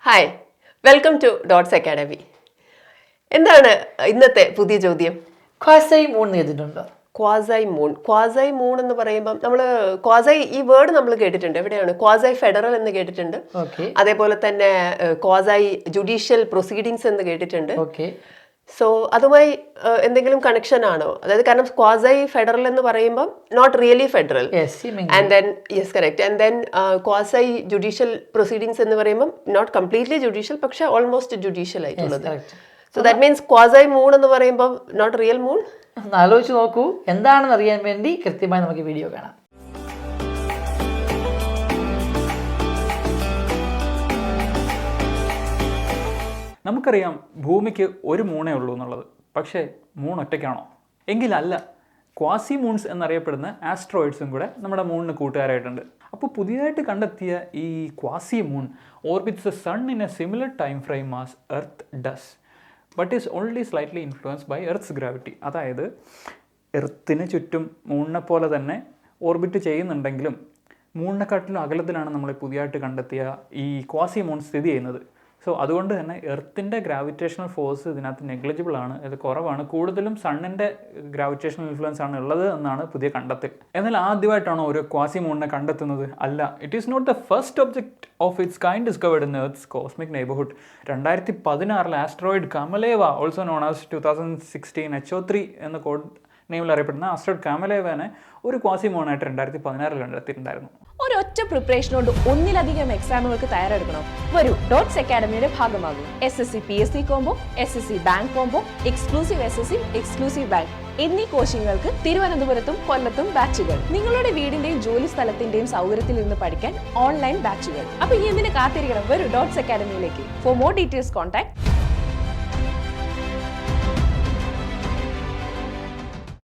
Hi, welcome to dots academy. എന്താണ് ഇന്നത്തെ പുതിയ ചോദ്യം? ക്വാസൈ മൂൺ കേട്ടിട്ടുണ്ടോ? ക്വാസൈ മൂൺ എന്ന് പറയുമ്പോൾ നമ്മൾ ക്വാസൈ ഈ വേർഡ് നമ്മൾ കേട്ടിട്ടുണ്ട്. എവിടെയാണ്? ക്വാസൈ ഫെഡറൽ എന്ന് കേട്ടിട്ടുണ്ട്. അതേപോലെ തന്നെ ക്വാസൈ ജുഡീഷ്യൽ പ്രൊസീഡിങ്സ് എന്ന് കേട്ടിട്ടുണ്ട്. സോ അതുമായി എന്തെങ്കിലും കണക്ഷൻ ആണോ? അതായത് കാരണം ക്വാസൈ ഫെഡറൽ എന്ന് പറയുമ്പോൾ not really federal, and then yes correct, and then quasi judicial proceedings എന്ന് പറയുമ്പോൾ നോട്ട് കംപ്ലീറ്റ്ലി ജുഡീഷ്യൽ പക്ഷെ ഓൾമോസ്റ്റ് ജുഡീഷ്യൽ ആയിട്ടുള്ളത്. So that means quasi moon എന്ന് പറയുമ്പോൾ നോട്ട് റിയൽ മൂൺ. ആലോചിച്ച് നോക്കൂ, എന്താണെന്ന് അറിയാൻ വേണ്ടി കൃത്യമായി നമുക്ക് വീഡിയോ കാണാം. നമുക്കറിയാം ഭൂമിക്ക് ഒരു മൂണേ ഉള്ളൂ എന്നുള്ളത്. പക്ഷേ മൂൺ ഒറ്റയ്ക്കാണോ? എങ്കിലല്ല. ക്വാസി മൂൺസ് എന്നറിയപ്പെടുന്ന ആസ്ട്രോയിഡ്സും കൂടെ നമ്മുടെ മൂണിന് കൂട്ടുകാരായിട്ടുണ്ട്. അപ്പോൾ പുതിയതായിട്ട് കണ്ടെത്തിയ ഈ quasi moon orbits the sun in a similar time frame as earth does, but is only slightly influenced by earth's gravity. അതായത് എർത്തിന് ചുറ്റും മൂണിനെ പോലെ തന്നെ ഓർബിറ്റ് ചെയ്യുന്നുണ്ടെങ്കിലും മൂണിനെക്കാട്ടിലും അകലത്തിലാണ് നമ്മൾ പുതിയതായിട്ട് കണ്ടെത്തിയ ഈ ക്വാസി മൂൺ സ്ഥിതി ചെയ്യുന്നത്. സോ അതുകൊണ്ട് തന്നെ എർത്തിൻ്റെ ഗ്രാവിറ്റേഷണൽ ഫോഴ്സ് ഇതിനകത്ത് നെഗ്ലിജിബിൾ ആണ്, ഇത് കുറവാണ്. കൂടുതലും സണ്ണിൻ്റെ ഗ്രാവിറ്റേഷണൽ ഇൻഫ്ലുവൻസ് ആണ് ഉള്ളത് എന്നാണ് പുതിയ കണ്ടെത്തൽ. എന്നാൽ ആദ്യമായിട്ടാണോ ഒരു ക്വാസി മൂണിനെ കണ്ടെത്തുന്നത്? അല്ല. It is not the first object of its kind discovered in Earth's cosmic neighbourhood. 2016 asteroid Kamo'oalewa, also known as 2016 HO3 എന്ന കോഡ് നെയിമിൽ അറിയപ്പെടുന്ന ആസ്ട്രോയിഡ് കാമലേവനെ ഒരു ക്വാസി മൂണായിട്ട് 2016 കണ്ടെത്തിയിട്ടുണ്ടായിരുന്നു. ഒരൊറ്റ പ്രിപ്പറേഷനോട് ഒന്നിലധികം എക്സാമുകൾക്ക് തയ്യാറെടുക്കണം. വരൂ, ഡോട്ട്സ് അക്കാഡമിയുടെ ഭാഗമാകും. SSC PSC combo, SSC bank combo, exclusive SSC, exclusive bank എന്നീ കോച്ചിങ്ങുകൾക്ക് തിരുവനന്തപുരത്തും കൊല്ലത്തും ബാച്ചുകൾ. നിങ്ങളുടെ വീടിന്റെയും ജോലി സ്ഥലത്തിന്റെയും സൗകര്യത്തിൽ നിന്ന് പഠിക്കാൻ ഓൺലൈൻ ബാച്ചുകൾ. അപ്പൊ ഇനി എന്തിനു കാത്തിരിക്കണം? വരൂ ഡോട്ട്സ് അക്കാഡമിയിലേക്ക്. For more details contact